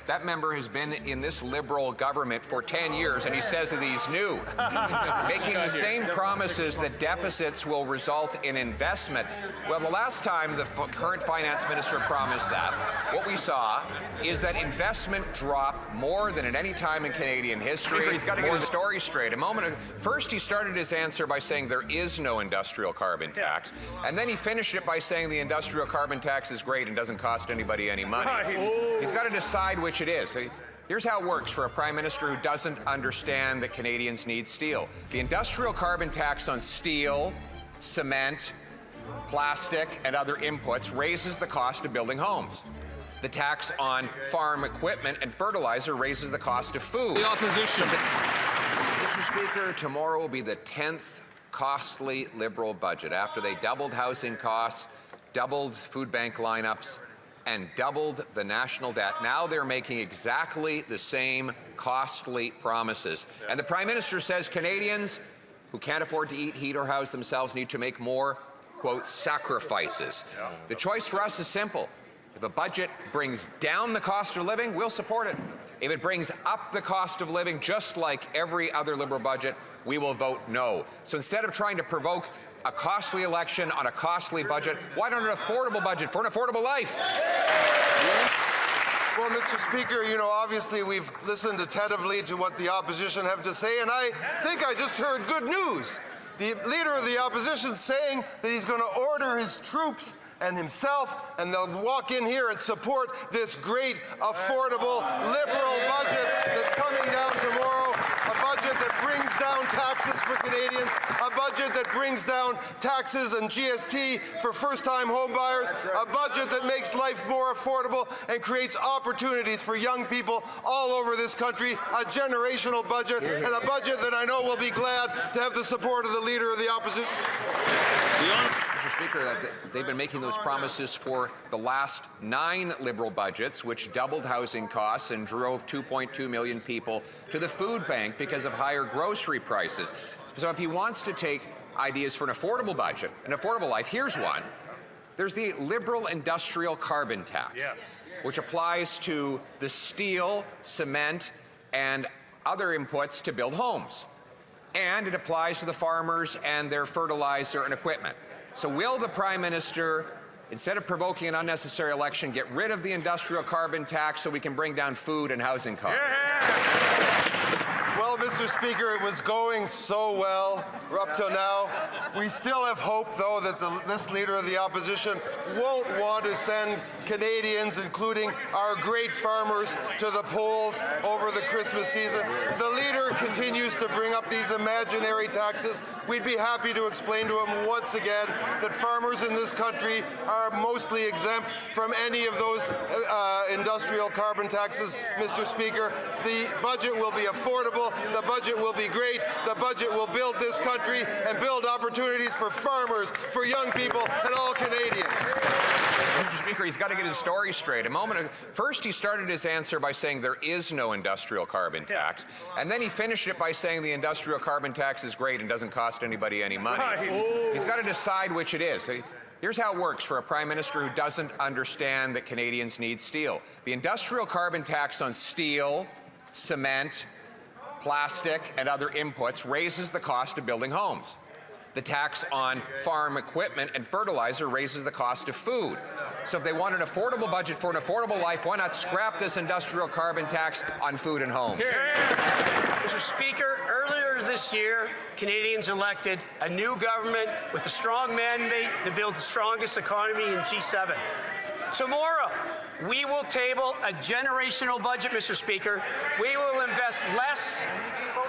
that member has been in this Liberal government for 10 years, and he says that he's new, making the same promises that deficits will result in investment. Well, the last time the current finance minister promised that, what we saw is that investment dropped more than at any time in Canadian history. He's got to get his story straight. First, he started his answer by saying there is no industrial carbon tax, and then he finished it by saying the industrial carbon tax is great and doesn't cost anybody any money. He's got to decide which it is. Here's how it works for a Prime Minister who doesn't understand that Canadians need steel. The industrial carbon tax on steel, cement, plastic, and other inputs raises the cost of building homes. The tax on farm equipment and fertilizer raises the cost of food. The opposition. Mr. Speaker, tomorrow will be the 10th costly Liberal budget after they doubled housing costs, doubled food bank lineups, and doubled the national debt. Now they're making exactly the same costly promises. And the Prime Minister says Canadians who can't afford to eat, heat, or house themselves need to make more, quote, sacrifices. The choice for us is simple. If a budget brings down the cost of living, we'll support it. If it brings up the cost of living, just like every other Liberal budget, we will vote no. So instead of trying to provoke a costly election on a costly budget, why not an affordable budget for an affordable life? Well, Mr. Speaker, you know, obviously we've listened attentively to what the opposition have to say, and I think I just heard good news. The Leader of the Opposition saying that he's going to order his troops and himself, and they'll walk in here and support this great, affordable, Liberal budget that's coming down tomorrow, a budget that brings down taxes for Canadians, a budget that brings down taxes and GST for first-time homebuyers, a budget that makes life more affordable and creates opportunities for young people all over this country, a generational budget, and a budget that I know will be glad to have the support of the Leader of the Opposition. Mr. Speaker, they've been making those promises for the last 9 Liberal budgets, which doubled housing costs and drove 2.2 million people to the food bank because of higher grocery prices. So if he wants to take ideas for an affordable budget, an affordable life, here's one. There's the Liberal industrial carbon tax, which applies to the steel, cement, and other inputs to build homes. And it applies to the farmers and their fertilizer and equipment. So will the Prime Minister, instead of provoking an unnecessary election, get rid of the industrial carbon tax so we can bring down food and housing costs? Well, Mr. Speaker, it was going so well up till now. We still have hope, though, that this Leader of the Opposition won't want to send Canadians, including our great farmers, to the polls over the Christmas season. The Leader continues to bring up these imaginary taxes. We'd be happy to explain to him once again that farmers in this country are mostly exempt from any of those industrial carbon taxes, Mr. Speaker. The budget will be affordable. The budget will be great. The budget will build this country and build opportunities for farmers, for young people, and all Canadians. Mr. Speaker, he's got to get his story straight. First, he started his answer by saying there is no industrial carbon tax, and then he finished it by saying the industrial carbon tax is great and doesn't cost anybody any money. He's got to decide which it is. Here's how it works for a Prime Minister who doesn't understand that Canadians need steel. The industrial carbon tax on steel, cement, plastic, and other inputs raises the cost of building homes. The tax on farm equipment and fertilizer raises the cost of food. So if they want an affordable budget for an affordable life, why not scrap this industrial carbon tax on food and homes? Mr. Speaker, earlier this year, Canadians elected a new government with a strong mandate to build the strongest economy in G7. Tomorrow, we will table a generational budget, Mr. Speaker. We will invest less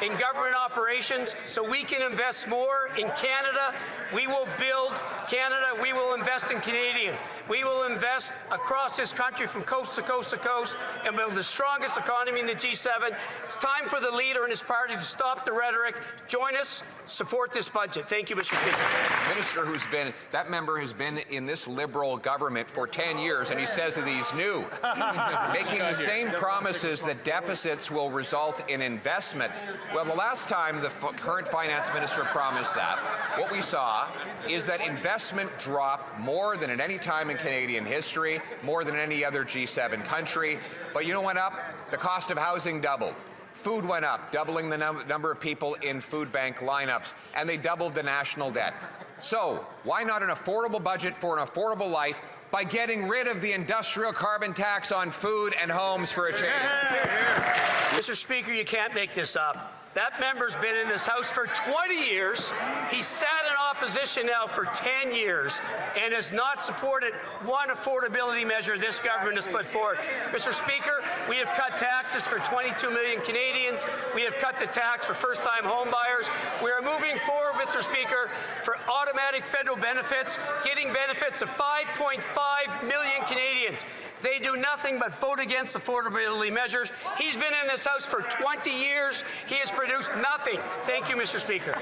in government operations so we can invest more in Canada. We will build Canada. We will invest in Canadians. We will invest across this country from coast to coast to coast and build the strongest economy in the G7. It's time for the Leader and his party to stop the rhetoric. Join us. Support this budget. Thank you, Mr. Speaker. That member has been in this Liberal government for 10 years, and he says that he's new, making the same promises that deficits will result in investment. Well, the last time the current finance minister promised that, what we saw is that investment dropped more than at any time in Canadian history, more than any other G7 country. But you know what went up? The cost of housing doubled. Food went up, doubling the number of people in food bank lineups, and they doubled the national debt. So why not an affordable budget for an affordable life by getting rid of the industrial carbon tax on food and homes for a change? Mr. Speaker, you can't make this up. That member's been in this House for 20 years. He's sat in opposition now for 10 years and has not supported one affordability measure this government has put forward. Mr. Speaker, we have cut taxes for 22 million Canadians. We have cut the tax for first-time home buyers. We are moving forward, Mr. Speaker, for automatic federal benefits, getting benefits of 5.5 million Canadians. They do nothing but vote against affordability measures. He's been in this House for 20 years. He has produced nothing. Thank you, Mr. Speaker.